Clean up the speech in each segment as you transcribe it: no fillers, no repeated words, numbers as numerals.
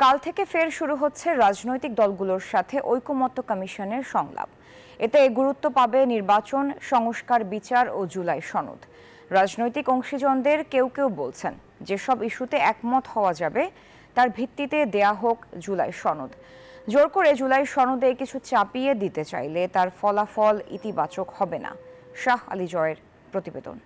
কাল থেকে ফের শুরু হচ্ছে রাজনৈতিক দলগুলোর সাথে ঐকমত্য কমিশনের সংলাপ। এতে গুরুত্ব পাবে নির্বাচন, সংস্কার, বিচার ও জুলাই সনদ। রাজনৈতিক অংশীজনদের কেউ কেউ বলছেন যেসব ইস্যুতে একমত হওয়া যাবে তার ভিত্তিতে দেয়া হোক জুলাই সনদ। জোর করে জুলাই সনদে কিছু চাপিয়ে দিতে চাইলে তার ফলাফল ইতিবাচক হবে না। শাহ আলী জয়ের প্রতিবেদন।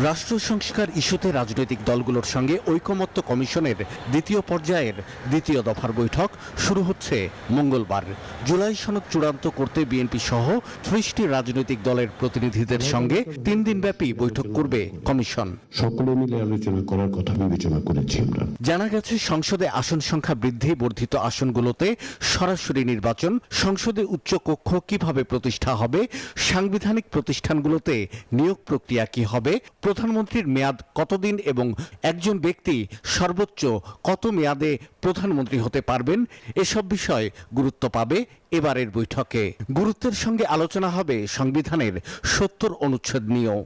রাষ্ট্র সংস্কার ইস্যুতে রাজনৈতিক দলগুলোর সঙ্গে ঐকমত্য কমিশনের দ্বিতীয় পর্যায়ের দ্বিতীয় দফার বৈঠক শুরু হচ্ছে মঙ্গলবার। জুলাই সনদ চূড়ান্ত করতে বিএনপি সহ ৩০টি রাজনৈতিক দলের প্রতিনিধিদের সঙ্গে ৩ দিনব্যাপী বৈঠক করবে কমিশন। সকলে মিলে আলোচনা করার কথা বিবেচনা করেছি আমরা। জানা গেছে, সংসদে আসন সংখ্যা বৃদ্ধি, বর্ধিত আসনগুলোতে সরাসরি নির্বাচন, সংসদে উচ্চ কক্ষ কিভাবে প্রতিষ্ঠা হবে, সাংবিধানিক প্রতিষ্ঠানগুলোতে নিয়োগ প্রক্রিয়া কি হবে, প্রধানমন্ত্রীর মেয়াদ কতদিন এবং একজন ব্যক্তি সর্বোচ্চ কত মেয়াদে প্রধানমন্ত্রী হতে পারবেন, এসব বিষয় গুরুত্ব পাবে এবারের বৈঠকে। গুরুত্বের সঙ্গে আলোচনা হবে সংবিধানের ৭০ অনুচ্ছেদ নিয়েও।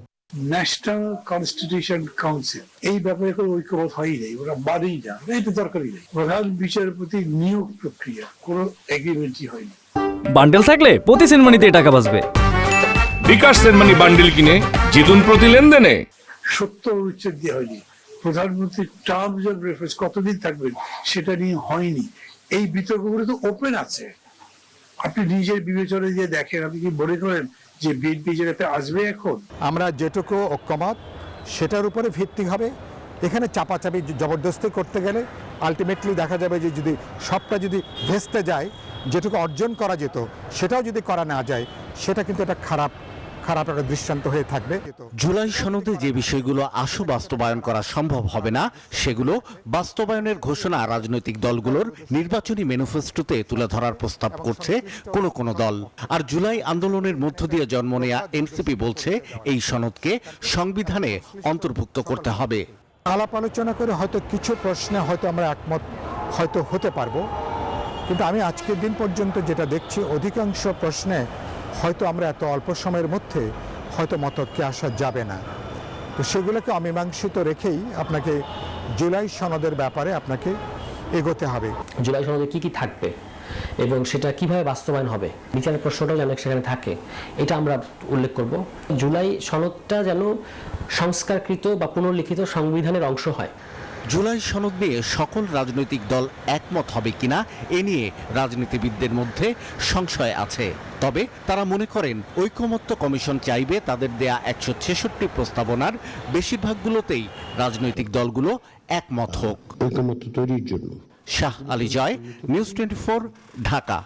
ন্যাশনাল কনস্টিটিউশন কাউন্সিল এই ব্যাপারে কোনো ঐক্যমত হয়ই নেই, ওরা মানেই না, এটা দরকারই নেই। প্রধান বিচারপতি নিয়োগ প্রক্রিয়া কোনো এগ্রিমেন্টই হয়নি। বান্ডেল থাকলে প্রতি সেনমানিতে টাকা বাঁচবে। বিকাশ সেনমানি বান্ডেল কিনে জিতুন প্রতি লেনদেনে। ৭০ অনুচ্ছেদ দিয়ে হয়নি। প্রধানমন্ত্রীর টার্মস অফ রেফারেন্স কতদিন থাকবেন সেটা নিয়ে হয়নি। এই বিতর্কগুলো তো ওপেন আছে, আপনি নিজের বিবেচনা দিয়ে দেখেন। আপনি কি মনে করেন যে বিএনপি যেটাতে আসবে? এখন আমরা যেটুকু ঐক্যমত সেটার উপরে ভিত্তি হবে। এখানে চাপাচাপি জবরদস্তি করতে গেলে আলটিমেটলি দেখা যাবে যে যদি সবটা যদি ভেস্তে যায়, যেটুকু অর্জন করা যেত সেটাও যদি করা না যায়, সেটা কিন্তু একটা খারাপ একটা দৃষ্টান্ত হয়ে থাকবে। জুলাই সনদে যে বিষয়গুলো আশু বাস্তবায়ন করা সম্ভব হবে না, সেগুলো বাস্তবায়নের ঘোষণা রাজনৈতিক দলগুলোর নির্বাচনী ম্যানিফেস্টোতে তুলে ধরার প্রস্তাব করছে কোনো দল। আর জুলাই আন্দোলনের মধ্য দিয়ে জন্ম নেয়া এনসিপি বলছে এই সনদকে সংবিধানে অন্তর্ভুক্ত করতে হবে। আলাপ আলোচনা করে হয়তো কিছু প্রশ্নে হয়তো আমরা একমত হয়তো হতে পারবো, কিন্তু আমি আজকের দিন পর্যন্ত যেটা দেখছি অধিকাংশ প্রশ্নে হয়তো আমরা এত অল্প সময়ের মধ্যে হয়তো মতৈক্যে আসা যাবে না। তো সেগুলোকে অমীমাংসিত রেখেই আপনাকে জুলাই সনদের ব্যাপারে আপনাকে এগোতে হবে। জুলাই সনদে কি থাকবে এবং সেটা কিভাবে বাস্তবায়ন হবে, বিচারের প্রশ্নটাও যেন সেখানে থাকে, এটা আমরা উল্লেখ করব। জুলাই সনদটা যেন সংস্কারকৃত বা পুনর্লিখিত সংবিধানের অংশ হয়। জুলাই সনদ নিয়ে সকল রাজনৈতিক দল একমত হবে কিনা এ নিয়ে রাজনীতিবিদদের মধ্যে সংশয় আছে। তবে তারা মনে করেন ঐকমত্য কমিশন চাইবে তাদের দেয়া ১৬৬ প্রস্তাবনার বেশিরভাগগুলোতেই রাজনৈতিক দলগুলো একমত হোক। ঐকমত্য তৈরির জন্য। শাহ আলী জয়, নিউজ 24, ঢাকা।